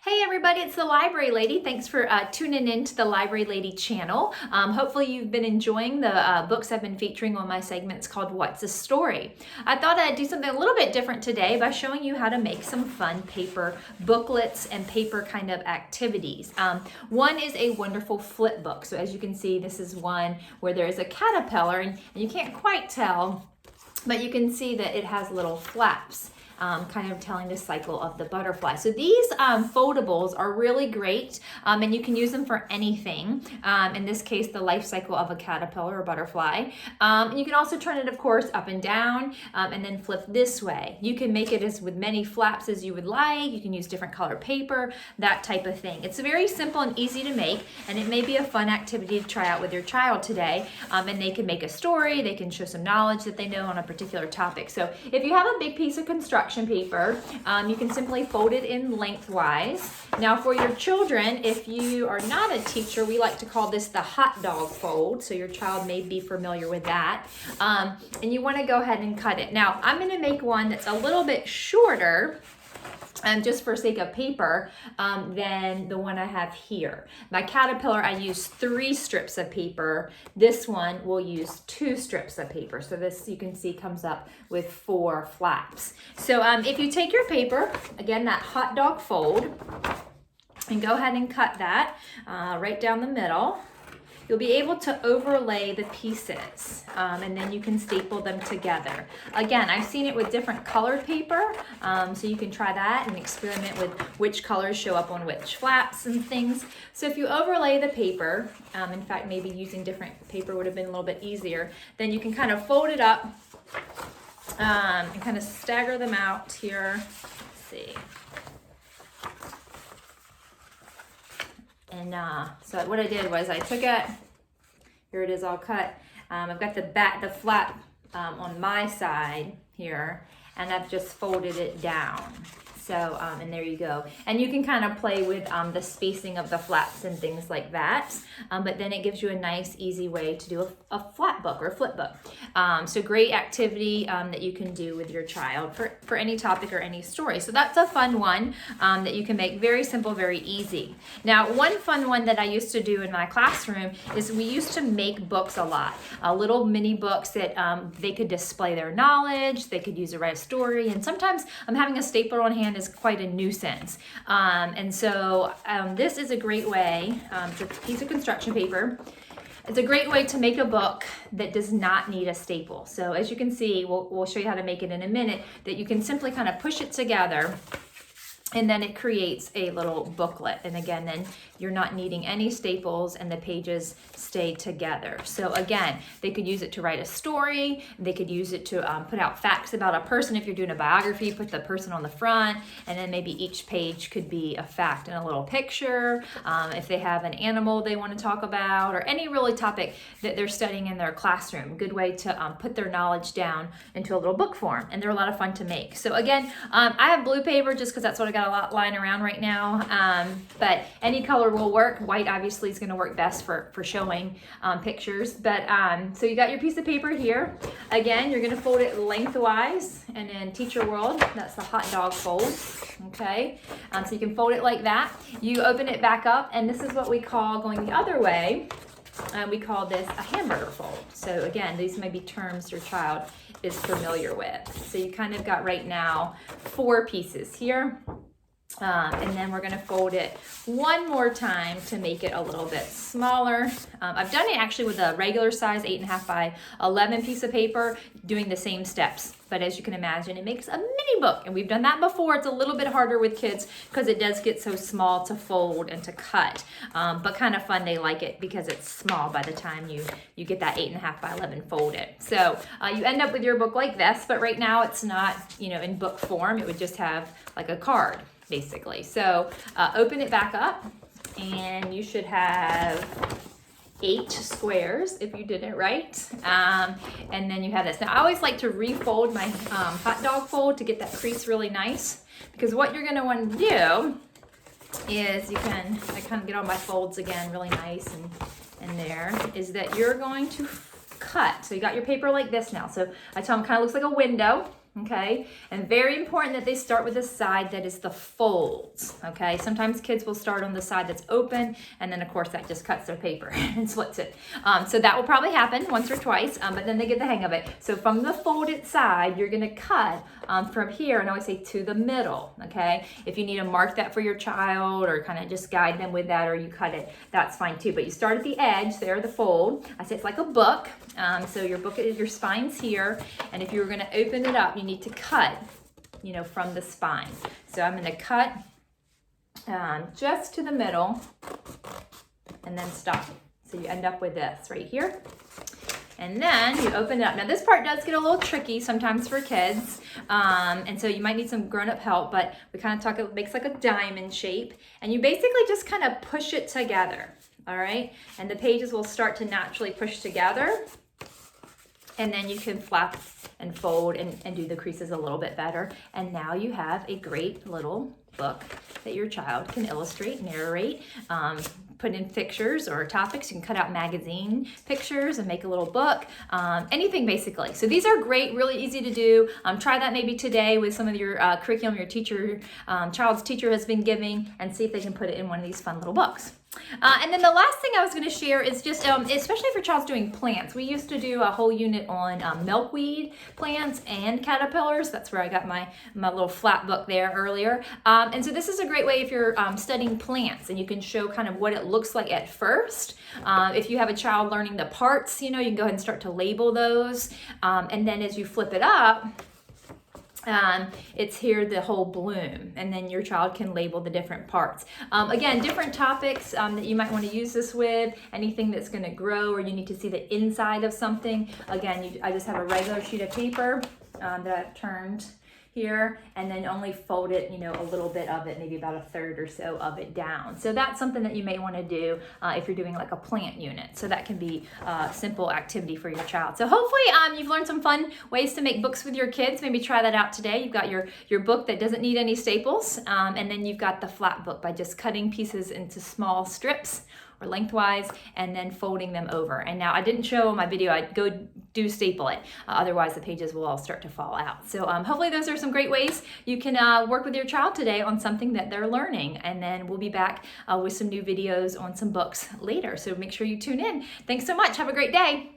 Hey everybody, it's the Library Lady. Thanks for tuning in to the Library Lady channel. Hopefully you've been enjoying the books I've been featuring on my segments called What's a Story? I thought I'd do something a little bit different today by showing you how to make some fun paper booklets and paper kind of activities. One is a wonderful flip book. So as you can see, this is one where there is a caterpillar and you can't quite tell, but you can see that it has little flaps. Kind of telling the cycle of the butterfly. So these foldables are really great and you can use them for anything. In this case, the life cycle of a caterpillar or butterfly. And you can also turn it, of course, up and down and then flip this way. You can make it as with many flaps as you would like. You can use different color paper, that type of thing. It's very simple and easy to make, and it may be a fun activity to try out with your child today. And they can make a story, they can show some knowledge that they know on a particular topic. So if you have a big piece of construction paper, you can simply fold it in lengthwise. Now for your children, if you are not a teacher, we like to call this the hot dog fold, so your child may be familiar with that. And you want to go ahead and cut it. Now I'm going to make one that's a little bit shorter, just for sake of paper, than the one I have here. My caterpillar, I use 3 strips of paper. This one will use 2 strips of paper. So this, you can see, comes up with 4 flaps. So if you take your paper, again, that hot dog fold, and go ahead and cut that right down the middle, you'll be able to overlay the pieces and then you can staple them together. Again, I've seen it with different colored paper, so you can try that and experiment with which colors show up on which flaps and things. So if you overlay the paper, in fact, maybe using different paper would have been a little bit easier, then you can kind of fold it up and kind of stagger them out here. Let's see. And so what I did was I took it, here it is all cut. I've got the flap on my side here, and I've just folded it down. So, and there you go. And you can kind of play with the spacing of the flaps and things like that. But then it gives you a nice, easy way to do a flat book or a flip book. So great activity that you can do with your child for any topic or any story. So that's a fun one that you can make. Very simple, very easy. Now, one fun one that I used to do in my classroom is we used to make books a lot. Little mini books that they could display their knowledge, they could use to write a story. And sometimes having a stapler on hand is quite a nuisance. And so this is a great way, it's a piece of construction paper. It's a great way to make a book that does not need a staple. So as you can see, we'll show you how to make it in a minute, that you can simply kind of push it together and then it creates a little booklet. And again, then you're not needing any staples and the pages stay together. So again, they could use it to write a story. They could use it to put out facts about a person. If you're doing a biography, put the person on the front, and then maybe each page could be a fact and a little picture. If they have an animal they want to talk about, or any really topic that they're studying in their classroom, good way to put their knowledge down into a little book form. And they're a lot of fun to make. So again, I have blue paper just because that's what I got a lot lying around right now, but any color will work. White obviously is going to work best for showing pictures, but so you got your piece of paper here. Again, you're going to fold it lengthwise, and in Teacher World, that's the hot dog fold. Okay, so you can fold it like that. You open it back up, and this is what we call, going the other way, we call this a hamburger fold. So again, these may be terms your child is familiar with. So you kind of got right now 4 pieces here. And then we're going to fold it one more time to make it a little bit smaller. I've done it actually with a regular size 8.5 by 11 piece of paper, doing the same steps. But as you can imagine, it makes a mini book. And we've done that before. It's a little bit harder with kids because it does get so small to fold and to cut. But kind of fun. They like it because it's small by the time you get that 8.5 by 11 folded. So you end up with your book like this. But right now it's not, in book form. It would just have like a card, basically. So open it back up, and you should have 8 squares if you did it right. And then you have this. Now I always like to refold my hot dog fold to get that crease really nice, because what you're going to want to do is I kind of get all my folds again really nice and there, is that you're going to cut. So you got your paper like this now. So I tell them it kind of looks like a window. okay? And very important that they start with the side that is the folds, okay? Sometimes kids will start on the side that's open, and then of course that just cuts their paper and splits it. So that will probably happen once or twice, but then they get the hang of it. So from the folded side, you're gonna cut from here, and I always say to the middle, okay? If you need to mark that for your child or kind of just guide them with that, or you cut it, that's fine too. But you start at the edge there, the fold. I say it's like a book. So your book is, your spine's here, and if you were gonna open it up, you need to cut, you know, from the spine. So I'm gonna cut just to the middle and then stop. So you end up with this right here. And then you open it up. Now this part does get a little tricky sometimes for kids. And so you might need some grown-up help, but we kind of talk, it makes like a diamond shape. And you basically just kind of push it together, all right? And the pages will start to naturally push together. And then you can flap and fold and do the creases a little bit better. And now you have a great little book that your child can illustrate, narrate, put in pictures or topics. You can cut out magazine pictures and make a little book, anything basically. So these are great, really easy to do. Try that maybe today with some of your curriculum your teacher, child's teacher has been giving, and see if they can put it in one of these fun little books. And then the last thing I was going to share is just, especially for child's doing plants. We used to do a whole unit on milkweed plants and caterpillars. That's where I got my little flat book there earlier. And so this is a great way if you're studying plants, and you can show kind of what it looks like at first. If you have a child learning the parts, you know, you can go ahead and start to label those. And then as you flip it up, it's here the whole bloom, and then your child can label the different parts. Again, different topics that you might want to use this with, anything that's going to grow or you need to see the inside of something. Again, I just have a regular sheet of paper that I've turned here, and then only fold it, you know, a little bit of it, maybe about a third or so of it down. So that's something that you may want to do if you're doing like a plant unit. So that can be a simple activity for your child. So hopefully you've learned some fun ways to make books with your kids. Maybe try that out today. You've got your book that doesn't need any staples, and then you've got the flat book by just cutting pieces into small strips or lengthwise and then folding them over. And now I didn't show in my video, I'd go do staple it. Otherwise the pages will all start to fall out. So hopefully those are some great ways you can work with your child today on something that they're learning. And then we'll be back with some new videos on some books later. So make sure you tune in. Thanks so much. Have a great day.